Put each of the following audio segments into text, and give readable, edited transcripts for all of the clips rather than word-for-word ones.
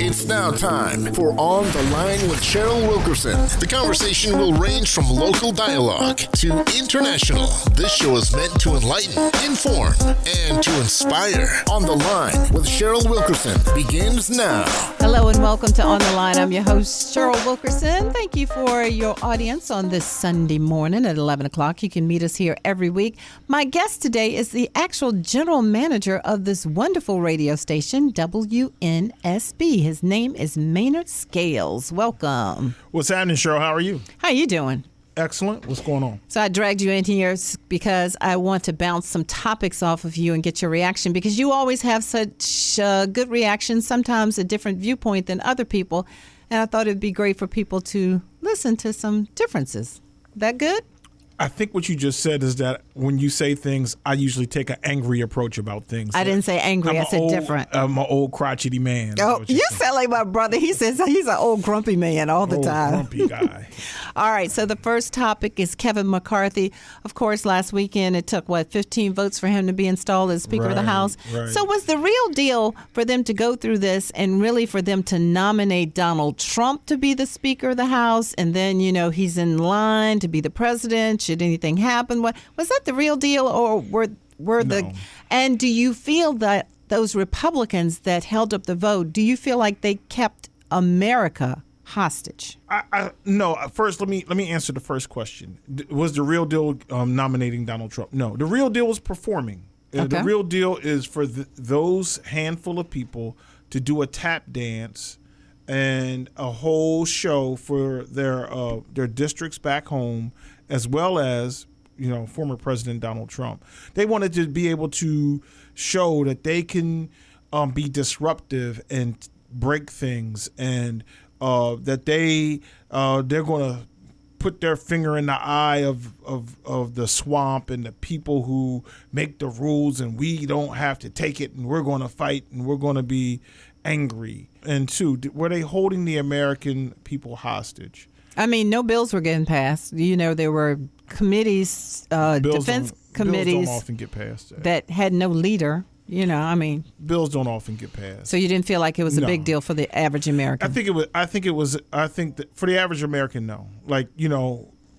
It's now time for On the Line with Cheryl Wilkerson. The conversation will range from local dialogue to international. This show is meant to enlighten, inform, and to inspire. On the Line with Cheryl Wilkerson begins now. Hello and welcome to On the Line. I'm your host, Cheryl Wilkerson. Thank you for your audience on this Sunday morning at 11 o'clock. You can meet us here every week. My guest today is the actual general manager of this wonderful radio station, WNSB. His name is Maynard Scales. Welcome. What's happening, Cheryl? How are you? How you doing? Excellent. What's going on? So I dragged you in here because I want to bounce some topics off of you and get your reaction, because you always have such good reactions, sometimes a different viewpoint than other people. And I thought it'd be great for people to listen to some differences. That good? I think what you just said is that when you say things, I usually take an angry approach about things. I didn't say angry. I said different. I'm an old crotchety man. Oh, you sound like my brother. He says he's an old grumpy man all the time. Grumpy guy. All right. So the first topic is Kevin McCarthy. Of course, last weekend it took, 15 votes for him to be installed as Speaker of the House. Right. So was the real deal for them to go through this and really for them to nominate Donald Trump to be the Speaker of the House? And then, he's in line to be the president. Should anything happen? What was that the real deal, or were the? No. And do you feel that those Republicans that held up the vote, do you feel like they kept America hostage? No. First, let me answer the first question. Was the real deal nominating Donald Trump? No. The real deal was performing. Okay. The real deal is for those handful of people to do a tap dance and a whole show for their districts back home, as well as former President Donald Trump. They wanted to be able to show that they can be disruptive and break things, and that they're going to put their finger in the eye of the swamp and the people who make the rules, and we don't have to take it, and we're going to fight, and we're going to be angry. And two, were they holding the American people hostage? I mean, no bills were getting passed. There were committees, defense committees bills don't often get passed that had no leader. Bills don't often get passed. So you didn't feel like it was a big deal for the average American? I think that for the average American, no.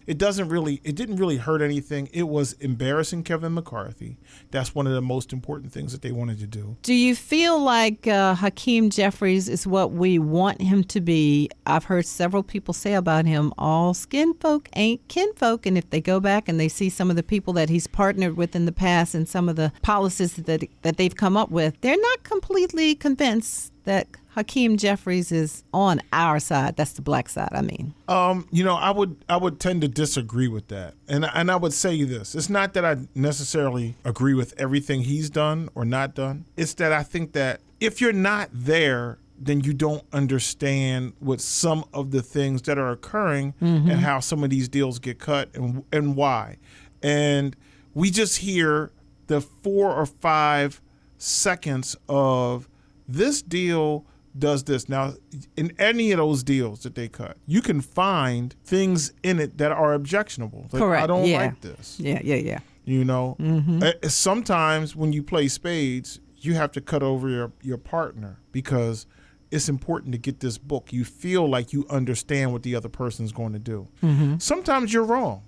It didn't really hurt anything. It was embarrassing Kevin McCarthy. That's one of the most important things that they wanted to do. Do you feel like Hakeem Jeffries is what we want him to be? I've heard several people say about him, all skin folk ain't kinfolk. And if they go back and they see some of the people that he's partnered with in the past and some of the policies that they've come up with, they're not completely convinced that Hakeem Jeffries is on our side. That's the black side, I mean. I would tend to disagree with that. And I would say this. It's not that I necessarily agree with everything he's done or not done. It's that I think that if you're not there, then you don't understand what some of the things that are occurring and how some of these deals get cut and why. And we just hear the 4 or 5 seconds of this deal does this. Now, in any of those deals that they cut, you can find things in it that are objectionable. Correct. I don't like this. Yeah. Sometimes when you play spades, you have to cut over your partner because it's important to get this book. You feel like you understand what the other person's going to do. Sometimes you're wrong.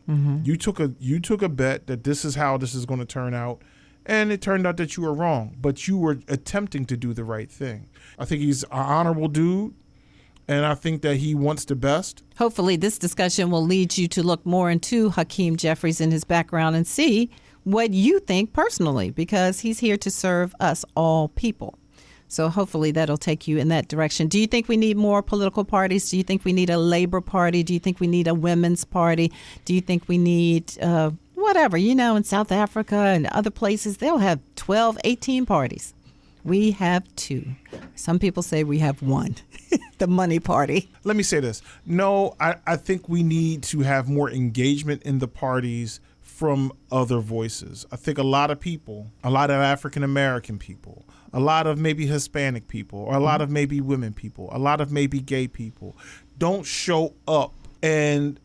You took a bet that this is how this is going to turn out. And it turned out that you were wrong, but you were attempting to do the right thing. I think he's an honorable dude, and I think that he wants the best. Hopefully this discussion will lead you to look more into Hakeem Jeffries and his background and see what you think personally, because he's here to serve us all people. So hopefully that'll take you in that direction. Do you think we need more political parties? Do you think we need a Labor Party? Do you think we need a Women's Party? Do you think we need whatever? In South Africa and other places, they'll have 12, 18 parties. We have 2. Some people say we have 1, the money party. Let me say this. No, I think we need to have more engagement in the parties from other voices. I think a lot of people, a lot of African American people, a lot of maybe Hispanic people, or a lot of maybe women people, a lot of maybe gay people don't show up. And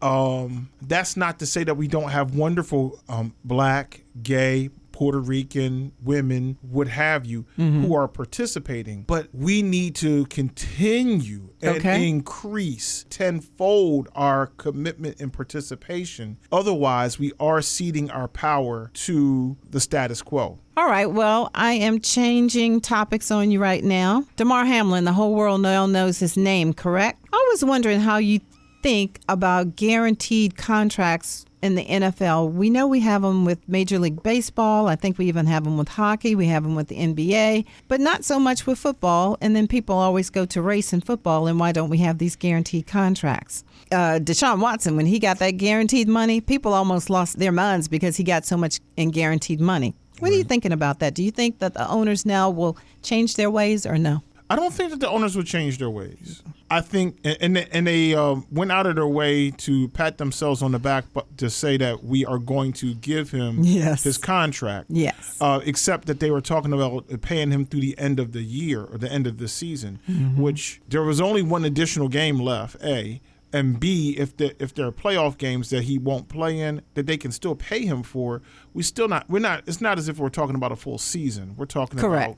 that's not to say that we don't have wonderful black, gay, Puerto Rican women, what have you, who are participating. But we need to continue and increase tenfold our commitment and participation. Otherwise, we are ceding our power to the status quo. All right, well, I am changing topics on you right now. Damar Hamlin, the whole world now knows his name, correct? I was wondering how you think about guaranteed contracts in the NFL. We know we have them with Major League Baseball. I think we even have them with hockey. We have them with the NBA, but not so much with football. And then people always go to race in football, and why don't we have these guaranteed contracts? Deshaun Watson, when he got that guaranteed money, people almost lost their minds because he got so much in guaranteed money. What are you thinking about that? Do you think that the owners now will change their ways or no? I don't think that the owners would change their ways. I think, and they went out of their way to pat themselves on the back, but to say that we are going to give him his contract. Yes. Except that they were talking about paying him through the end of the year or the end of the season, which there was only one additional game left. A. And B, if there are playoff games that he won't play in, that they can still pay him for, it's not as if we're talking about a full season. We're talking about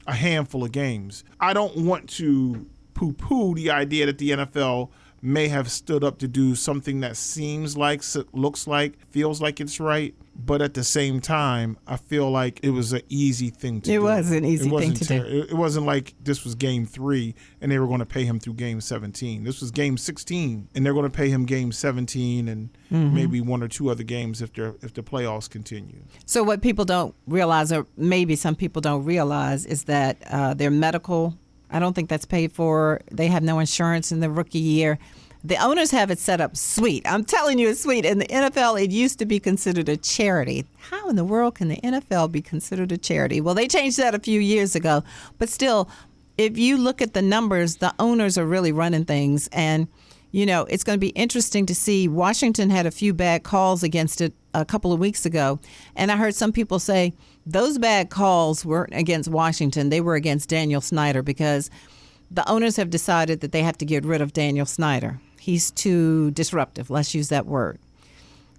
a handful of games. I don't want to poo-poo the idea that the NFL may have stood up to do something that seems like, looks like, feels like it's right. But at the same time, I feel like it was an easy thing to do. It was an easy thing to do. It wasn't like this was game 3 and they were going to pay him through game 17. This was game 16 and they're going to pay him game 17 and maybe 1 or 2 other games if the playoffs continue. So what people don't realize, or maybe some people don't realize, is that their medical, I don't think that's paid for. They have no insurance in the rookie year. The owners have it set up sweet. I'm telling you, it's sweet. In the NFL, it used to be considered a charity. How in the world can the NFL be considered a charity? Well, they changed that a few years ago. But still, if you look at the numbers, the owners are really running things. And, you know, it's going to be interesting to see. Washington had a few bad calls against it a couple of weeks ago. And I heard some people say those bad calls weren't against Washington. They were against Daniel Snyder because the owners have decided that they have to get rid of Daniel Snyder. He's too disruptive. Let's use that word.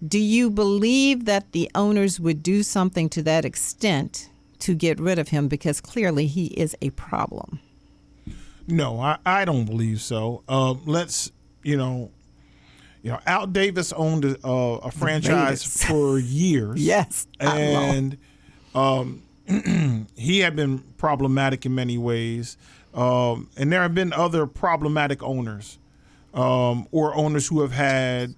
Do you believe that the owners would do something to that extent to get rid of him? Because clearly he is a problem. No, I don't believe so. Al Davis owned a franchise for years. Yes. And he had been problematic in many ways. And there have been other problematic owners. Or owners who have had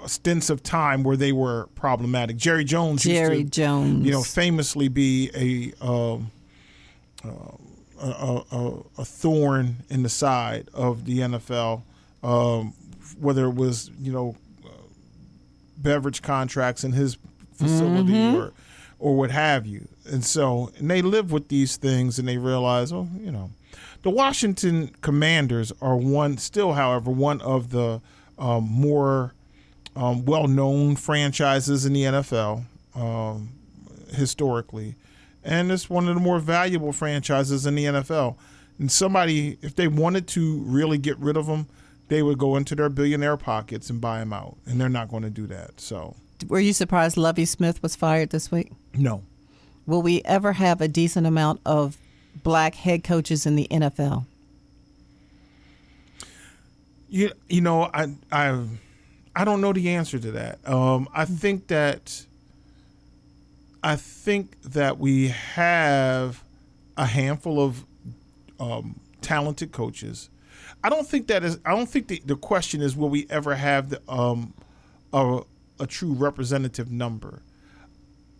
stints of time where they were problematic. Jerry Jones used to, famously be a thorn in the side of the NFL, whether it was beverage contracts in his facility or what have you. And they live with these things and they realize, the Washington Commanders are one of the more well-known franchises in the NFL historically. And it's one of the more valuable franchises in the NFL. And somebody, if they wanted to really get rid of them, they would go into their billionaire pockets and buy them out. And they're not going to do that. So, were you surprised Lovie Smith was fired this week? No. Will we ever have a decent amount of black head coaches in the NFL? I don't know the answer to that. I think that we have a handful of talented coaches. I don't think the question is, will we ever have a true representative number?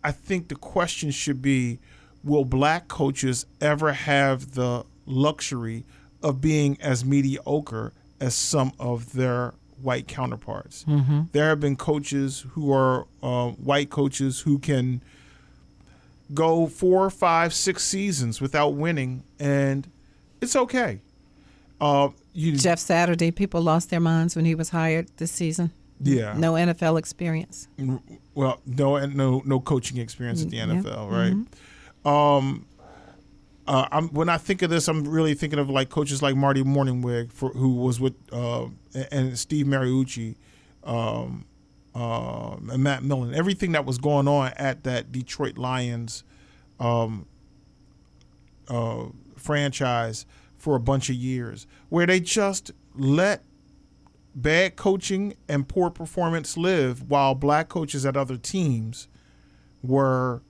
I think the question should be, will black coaches ever have the luxury of being as mediocre as some of their white counterparts? There have been coaches who are white coaches who can go 4, 5, 6 seasons without winning, and it's okay. Jeff Saturday, people lost their minds when he was hired this season. Yeah. No NFL experience. Well, no coaching experience at the NFL, right? When I think of this, I'm really thinking of like coaches like Marty Morningwig, who was with and Steve Mariucci, and Matt Millen, everything that was going on at that Detroit Lions franchise for a bunch of years, where they just let bad coaching and poor performance live while black coaches at other teams were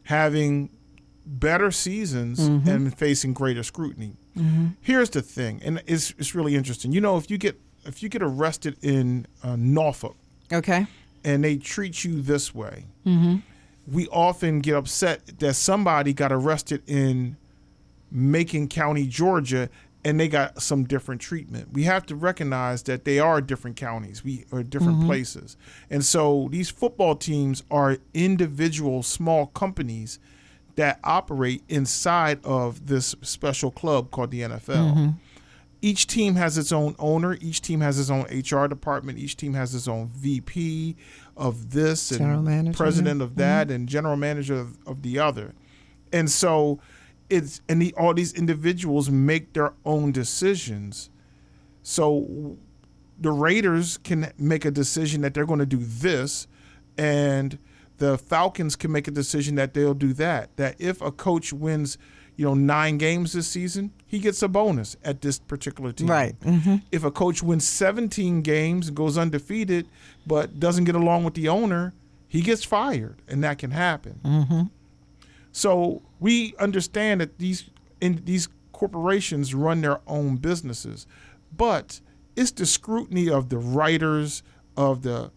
having better seasons and facing greater scrutiny. Here's the thing, and it's really interesting. You know, if you get arrested in Norfolk, Okay. and they treat you this way, we often get upset that somebody got arrested in Macon County, Georgia, and they got some different treatment. We have to recognize that they are different counties, or different places. And so these football teams are individual small companies that operate inside of this special club called the NFL. Each team has its own owner. Each team has its own HR department. Each team has its own VP of this and General manager, president of that and general manager of the other. And so all these individuals make their own decisions. So the Raiders can make a decision that they're going to do this, and the Falcons can make a decision that they'll do that. That if a coach wins, 9 games this season, he gets a bonus at this particular team. Right. If a coach wins 17 games and goes undefeated but doesn't get along with the owner, he gets fired, and that can happen. So we understand that these corporations run their own businesses, but it's the scrutiny of the writers, of the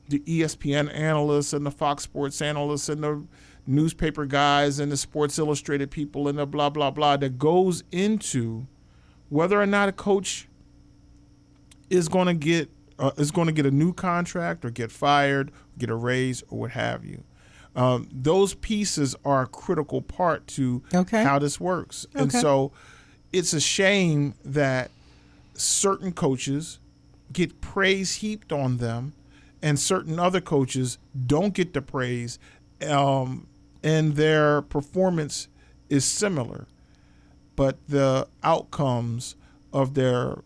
ESPN analysts and the Fox Sports analysts and the newspaper guys and the Sports Illustrated people and the blah, blah, blah that goes into whether or not a coach is going to get a new contract or get fired, get a raise, or what have you. Those pieces are a critical part to how this works. And so it's a shame that certain coaches get praise heaped on them and certain other coaches don't get the praise, and their performance is similar, but the outcomes of their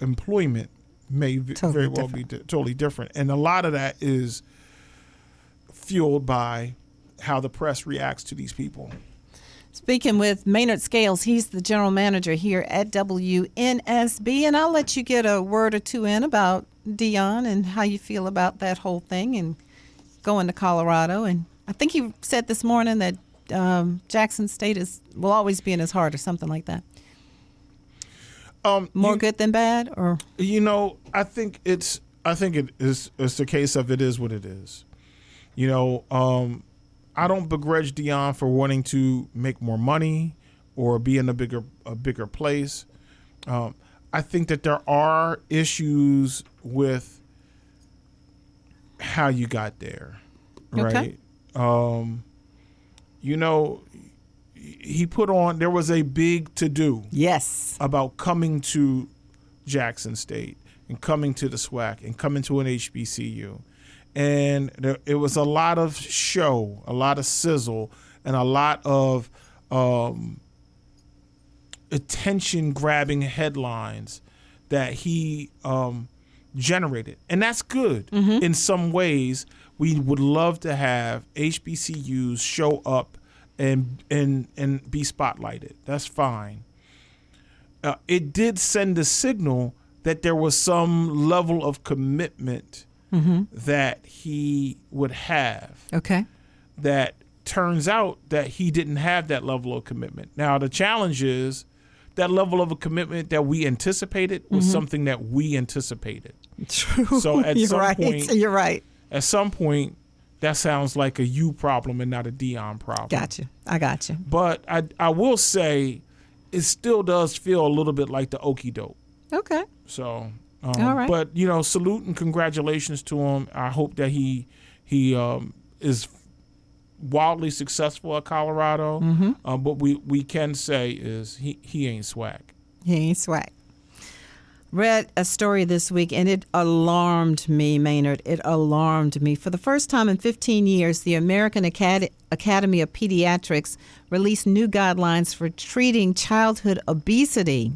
employment may very well be totally different. And a lot of that is fueled by how the press reacts to these people. Speaking with Maynard Scales, he's the general manager here at WNSB, and I'll let you get a word or two in about Deion and how you feel about that whole thing and going to Colorado. And I think you said this morning that Jackson State will always be in his heart or something like that. More good than bad, or I think it is. It's the case of it is what it is. I don't begrudge Deion for wanting to make more money or be in a bigger place. I think that there are issues with how you got there, right? There was a big to-do about coming to Jackson State and coming to the SWAC and coming to an HBCU. And it was a lot of show, a lot of sizzle, and a lot of attention-grabbing headlines that he generated. And that's good. In some ways, we would love to have HBCUs show up and be spotlighted. That's fine. It did send a signal that there was some level of commitment that he would have. That turns out that he didn't have that level of commitment. Now, the challenge is that level of a commitment that we anticipated was something that we anticipated. True. So at You're right. At some point, that sounds like a you problem and not a Deion problem. Gotcha. I got you. But I will say it still does feel a little bit like the okie doke. Okay. So, all right. But, salute and congratulations to him. I hope that he is wildly successful at Colorado. But we can say is he ain't swag. He ain't swag. Read a story this week, and it alarmed me, Maynard. It alarmed me. For the first time in 15 years, the American Academy of Pediatrics released new guidelines for treating childhood obesity.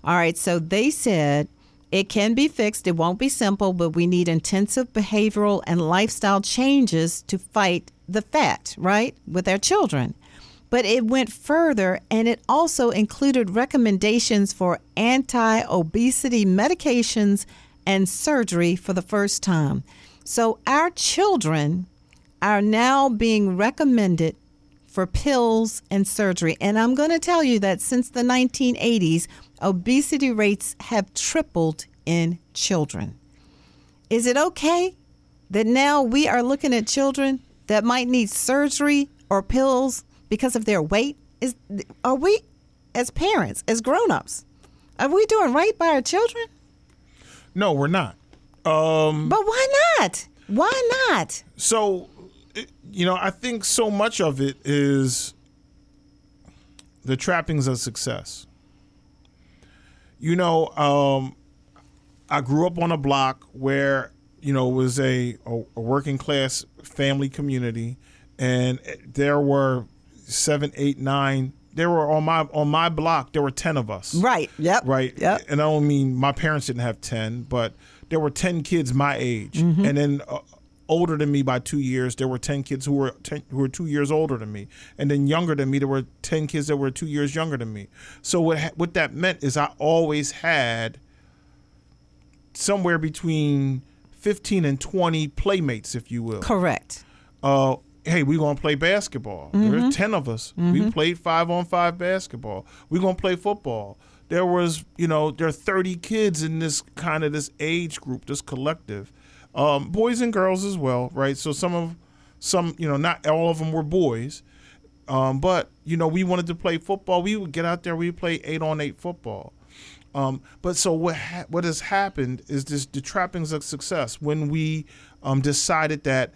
All right, so they said It can be fixed. It won't be simple, but we need intensive behavioral and lifestyle changes to fight the fat, right, with our children. But it went further, and it also included recommendations for anti-obesity medications and surgery for the first time. So our children are now being recommended for pills and surgery. And I'm going to tell you that since the 1980s, obesity rates have tripled in children. Is it okay that now we are looking at children that might need surgery or pills because of their weight? Are we, as parents, as grown-ups, are we doing right by our children? No, we're not. But why not? Why not? So, I think so much of it is the trappings of success. I grew up on a block where, it was a working class family community, and there were 7, 8, 9. There were on my block. There were 10 of us. Right. Yep. Right. Yep. And I don't mean my parents didn't have 10, but there were 10 kids my age, Mm-hmm. and then older than me by 2 years, there were 10 kids who were 2 years older than me, and then younger than me, there were 10 kids that were 2 years younger than me. So what that meant is I always had somewhere between 15 and 20 playmates, if you will. Correct. Hey, we're going to play basketball. Mm-hmm. There's 10 of us. Mm-hmm. We played 5-on-5 basketball. We're going to play football. There was, there are 30 kids in this age group, this collective. Boys and girls as well, right? So some, not all of them were boys. But, we wanted to play football. We would get out there, we would play 8-on-8 football. But so what has happened is the trappings of success. When we decided that,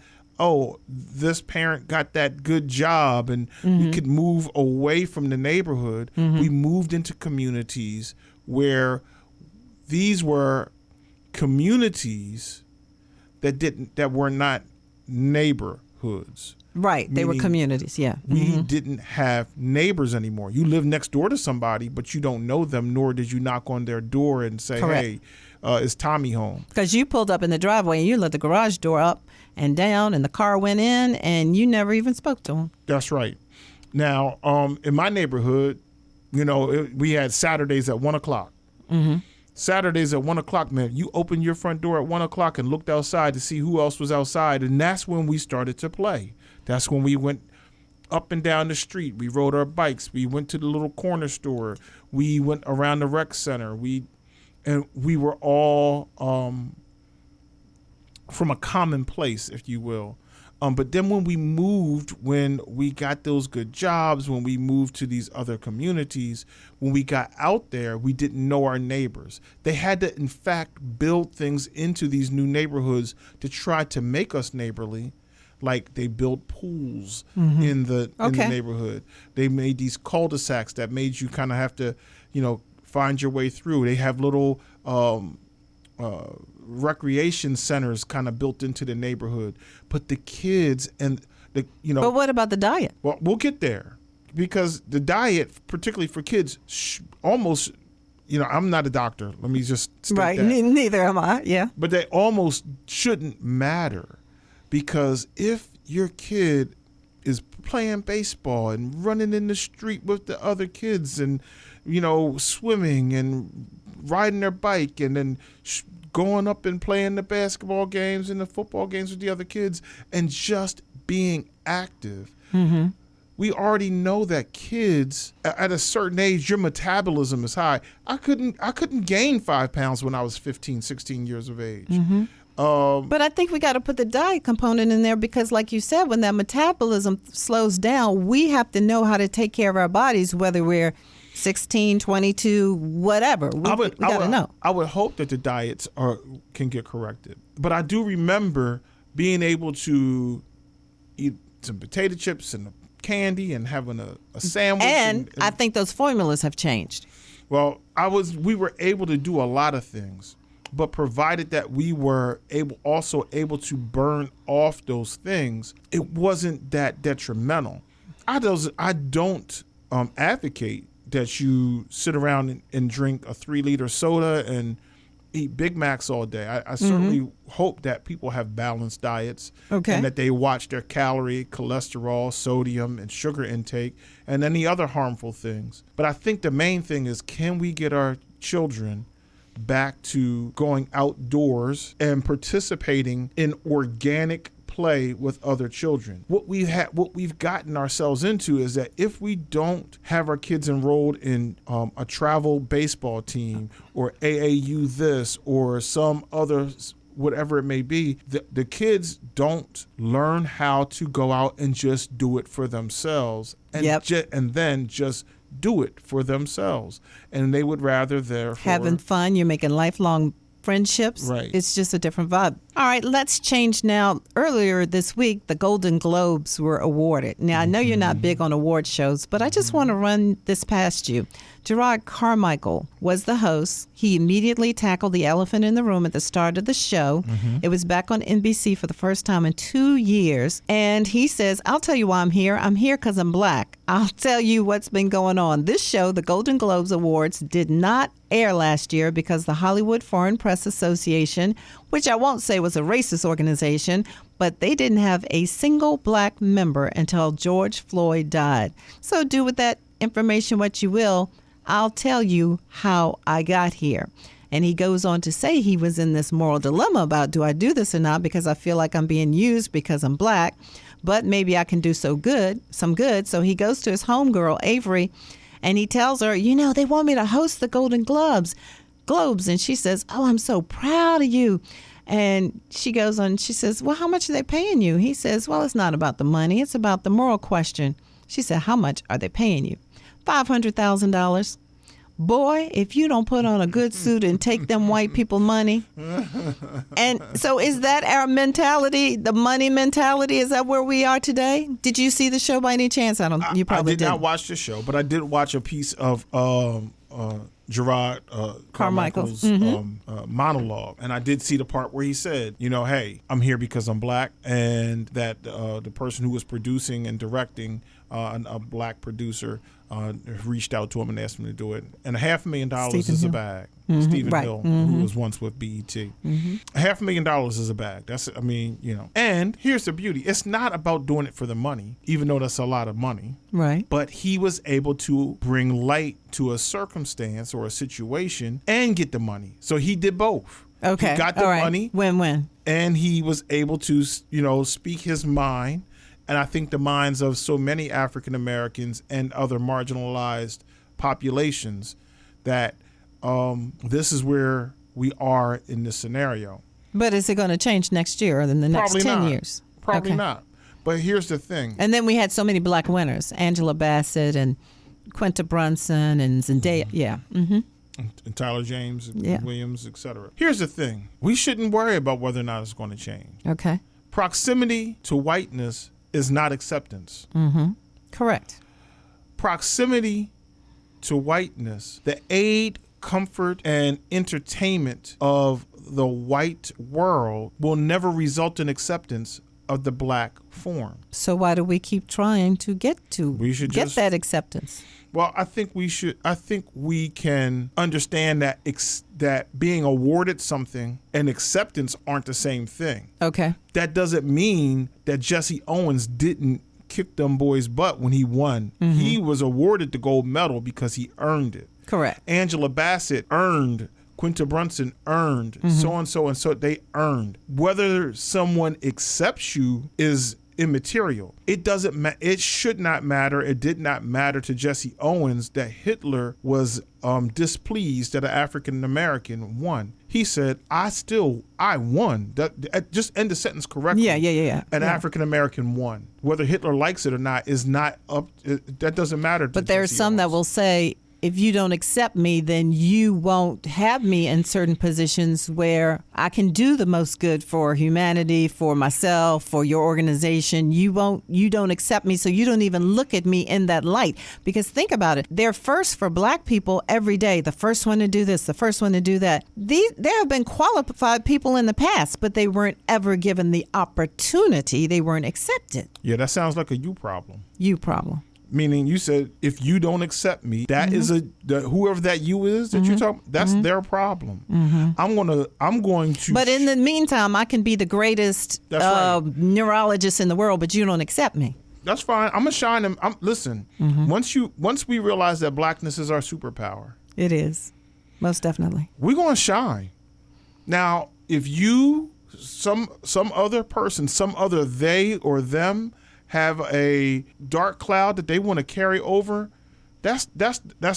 this parent got that good job and we could move away from the neighborhood, we moved into communities where these were communities that were not neighborhoods. Right. They were communities. Yeah. We didn't have neighbors anymore. You live next door to somebody, but you don't know them, nor did you knock on their door and say, Correct. Hey, is Tommy home? Because you pulled up in the driveway and you let the garage door up and down and the car went in and you never even spoke to him. That's right. Now, in my neighborhood, we had Saturdays at 1 o'clock. Mm-hmm. Saturdays at 1 o'clock, man, you opened your front door at 1 o'clock and looked outside to see who else was outside. And that's when we started to play. That's when we went up and down the street. We rode our bikes. We went to the little corner store. We went around the rec center. We were all from a common place, if you will. But then when we got those good jobs, when we moved to these other communities, when we got out there, we didn't know our neighbors. They had to, in fact, build things into these new neighborhoods to try to make us neighborly. Like they built pools in the neighborhood. They made these cul-de-sacs that made you kind of have to, find your way through. They have little recreation centers kind of built into the neighborhood. But the kids and the. But what about the diet? Well, we'll get there, because the diet, particularly for kids, almost. I'm not a doctor. Let me just state right. that. Neither am I. Yeah. But they almost shouldn't matter. Because if your kid is playing baseball and running in the street with the other kids and, swimming and riding their bike and then going up and playing the basketball games and the football games with the other kids and just being active, we already know that kids at a certain age, your metabolism is high. I couldn't gain 5 pounds when I was 15, 16 years of age. But I think we got to put the diet component in there because, like you said, when that metabolism slows down, we have to know how to take care of our bodies, whether we're 16, 22, whatever. We got to know. I would hope that the diets can get corrected. But I do remember being able to eat some potato chips and candy and having a sandwich. And I think those formulas have changed. Well, we were able to do a lot of things. But provided that we were also able to burn off those things, it wasn't that detrimental. I don't advocate that you sit around and drink a 3-liter soda and eat Big Macs all day. I certainly hope that people have balanced diets and that they watch their calorie, cholesterol, sodium, and sugar intake, and any other harmful things. But I think the main thing is, can we get our children back to going outdoors and participating in organic play with other children? What we've gotten ourselves into is that if we don't have our kids enrolled in a travel baseball team or AAU this or some other, whatever it may be, the kids don't learn how to go out and just do it for themselves and then just do it for themselves. And they would rather therefore having fun. You're making lifelong friendships. Right. It's just a different vibe. All right, let's change now. Earlier this week, the Golden Globes were awarded. Now, I know you're not big on award shows, but I just want to run this past you. Gerard Carmichael was the host. He immediately tackled the elephant in the room at the start of the show. It was back on NBC for the first time in 2 years. And he says, I'll tell you why I'm here. I'm here because I'm black. I'll tell you what's been going on. This show, the Golden Globes Awards, did not air last year because the Hollywood Foreign Press Association, which I won't say was a racist organization, but they didn't have a single black member until George Floyd died. So do with that information what you will. I'll tell you how I got here. And he goes on to say he was in this moral dilemma about, do I do this or not? Because I feel like I'm being used because I'm black, but maybe I can do some good. So he goes to his homegirl, Avery, and he tells her, they want me to host the Golden Globes. And she says, oh, I'm so proud of you. And she goes on, she says, well, how much are they paying you? He says, well, it's not about the money. It's about the moral question. She said, how much are they paying you? $500,000. Boy, if you don't put on a good suit and take them white people money. And so is that our mentality, the money mentality? Is that where we are today? Did you see the show by any chance? You probably did not watch the show, but I did watch a piece of Gerard Carmichael's monologue, and I did see the part where he said, hey, I'm here because I'm black, and that the person who was producing and directing, a black producer, reached out to him and asked him to do it. And $500,000 is a bag. Stephen Hill, who was once with BET. $500,000 is a bag. And here's the beauty. It's not about doing it for the money, even though that's a lot of money. Right. But he was able to bring light to a circumstance or a situation and get the money. So he did both. Okay. He got the money. Win-win. And he was able to, speak his mind. And I think the minds of so many African Americans and other marginalized populations that this is where we are in this scenario. But is it going to change next year or in the next 10 years? Probably not. But here's the thing. And then we had so many black winners, Angela Bassett and Quinta Brunson and Zendaya. Yeah. And Tyler James, Williams, etc. Here's the thing. We shouldn't worry about whether or not it's going to change. Okay. Proximity to whiteness is not acceptance. Correct. Proximity to whiteness, the aid, comfort, and entertainment of the white world will never result in acceptance of the black form. So why do we keep trying to get that acceptance? Well, I think we can understand that that being awarded something and acceptance aren't the same thing. Okay. That doesn't mean that Jesse Owens didn't kick them boys' butt when he won. He was awarded the gold medal because he earned it. Correct. Angela Bassett earned. Quinta Brunson earned. So and so they earned. Whether someone accepts you is immaterial. It doesn't. It should not matter. It did not matter to Jesse Owens that Hitler was displeased that an African American won. He said, "I won." Just end the sentence correctly. Yeah. An African American won. Whether Hitler likes it or not is not up. That doesn't matter. But there are some that will say, if you don't accept me, then you won't have me in certain positions where I can do the most good for humanity, for myself, for your organization. You don't accept me, so you don't even look at me in that light. Because think about it. They're first for black people every day. The first one to do this, the first one to do that. There have been qualified people in the past, but they weren't ever given the opportunity. They weren't accepted. Yeah, that sounds like a you problem. You problem. meaning you said, if you don't accept me, that is whoever that you is that you're talking, that's their problem. I'm going to. But in the meantime, I can be the greatest neurologist in the world, but you don't accept me. That's fine. I'm gonna shine them. Listen, once we realize that blackness is our superpower, it is, most definitely. We're gonna shine. Now, if you, some other person, some other they or them have a dark cloud that they want to carry over, that's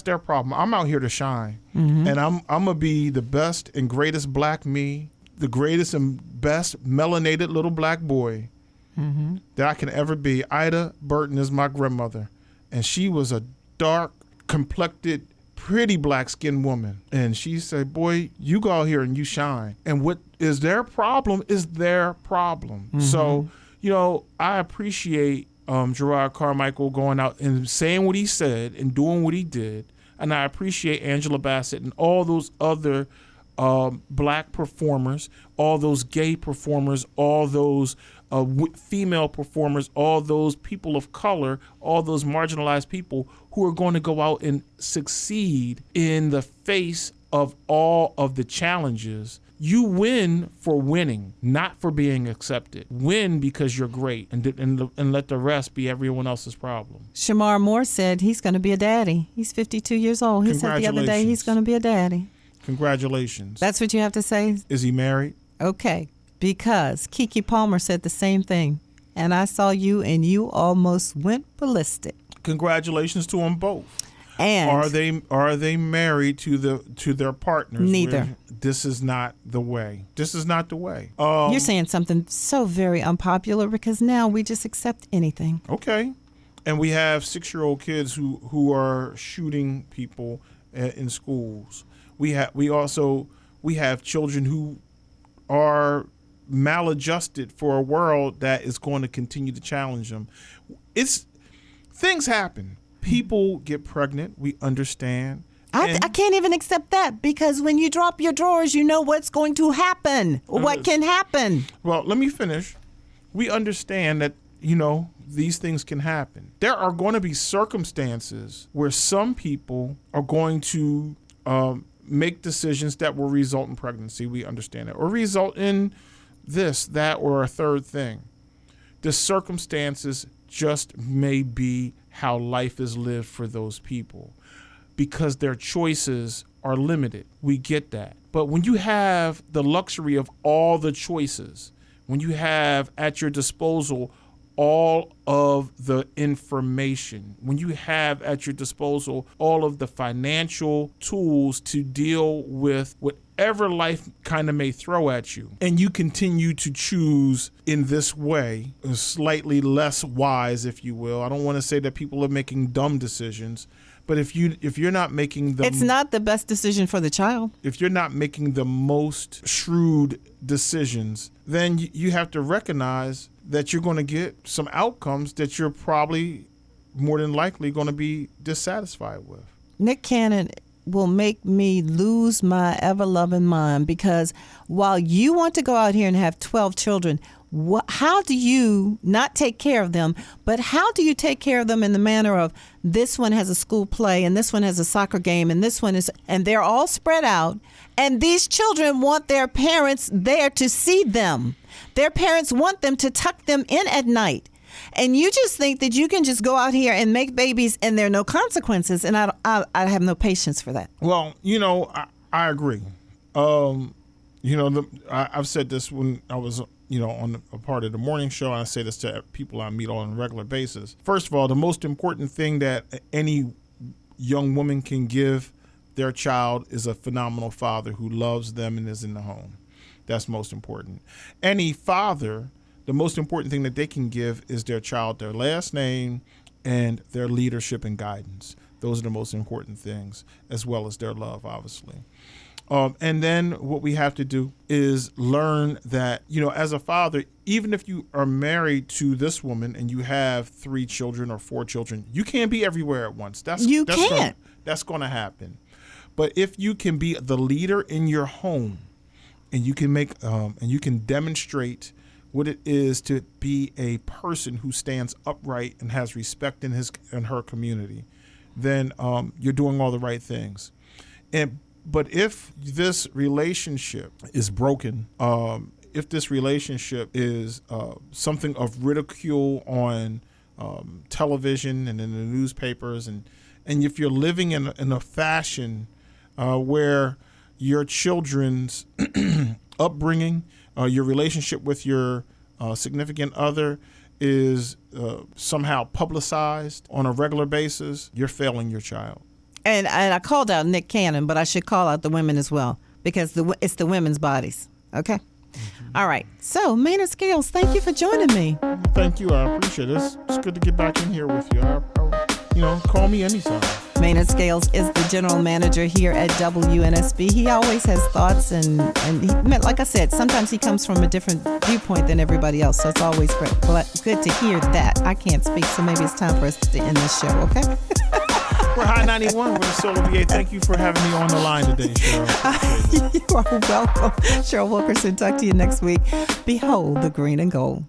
their problem. I'm out here to shine, and I'm gonna be the best and greatest black me, the greatest and best melanated little black boy that I can ever be. Ida Burton is my grandmother, and she was a dark complected, pretty black skinned woman, and she said, boy, you go out here and you shine, and what is their problem is their problem. So I appreciate Gerard Carmichael going out and saying what he said and doing what he did, and I appreciate Angela Bassett and all those other black performers, all those gay performers, all those female performers, all those people of color, all those marginalized people who are going to go out and succeed in the face of all of the challenges. You win for winning, not for being accepted. Win because you're great, and let the rest be everyone else's problem. Shamar Moore said he's going to be a daddy. He's 52 years old. He said the other day he's going to be a daddy. Congratulations. That's what you have to say? Is he married? Okay, because Keke Palmer said the same thing. And I saw you, and you almost went ballistic. Congratulations to them both. And are they married to their partners? Neither. This is not the way. This is not the way. You're saying something so very unpopular because now we just accept anything. Okay. And we have 6-year-old kids who are shooting people in schools. We have children who are maladjusted for a world that is going to continue to challenge them. Things happen. People get pregnant. We understand. I can't even accept that because when you drop your drawers, you know what's going to happen. What can happen? Well, let me finish. We understand that, these things can happen. There are going to be circumstances where some people are going to make decisions that will result in pregnancy. We understand that. Or result in this, that, or a third thing. The circumstances just may be how life is lived for those people because their choices are limited. We get that. But when you have the luxury of all the choices, when you have at your disposal all of the information, when you have at your disposal all of the financial tools to deal with whatever life kind of may throw at you, and you continue to choose in this way, slightly less wise, if you will. I don't want to say that people are making dumb decisions, but if you're not making it's not the best decision for the child. If you're not making the most shrewd decisions, then you have to recognize that you're going to get some outcomes that you're probably more than likely going to be dissatisfied with. Nick Cannon will make me lose my ever-loving mind because while you want to go out here and have 12 children, how do you not take care of them, but how do you take care of them in the manner of this one has a school play and this one has a soccer game and this one is, and they're all spread out, and these children want their parents there to see them. Their parents want them to tuck them in at night. And you just think that you can just go out here and make babies and there are no consequences. And I have no patience for that. Well, I agree. I've said this when I was, on a part of the morning show. And I say this to people I meet on a regular basis. First of all, the most important thing that any young woman can give their child is a phenomenal father who loves them and is in the home. That's most important. Any father, the most important thing that they can give is their child their last name and their leadership and guidance. Those are the most important things, as well as their love, obviously. And then what we have to do is learn that, as a father, even if you are married to this woman and you have 3 children or 4 children, you can't be everywhere at once. That's going to happen. But if you can be the leader in your home, and you can make and you can demonstrate what it is to be a person who stands upright and has respect in his and her community, then you're doing all the right things. But if this relationship is broken, if this relationship is something of ridicule on television and in the newspapers, and if you're living in a fashion where your children's upbringing, your relationship with your significant other is somehow publicized on a regular basis, you're failing your child. And I called out Nick Cannon, but I should call out the women as well, because it's the women's bodies. Okay? Mm-hmm. All right. So, Maynard Scales, thank you for joining me. Thank you. I appreciate it. It's good to get back in here with you. Call me anytime. Maynard Scales is the general manager here at WNSB. He always has thoughts, and he, like I said, sometimes he comes from a different viewpoint than everybody else, so it's always good to hear that. I can't speak, so maybe it's time for us to end this show, okay? We're High 91 with Solar VA. Thank you for having me on the line today, Cheryl. You are welcome. Cheryl Wilkerson, talk to you next week. Behold the green and gold.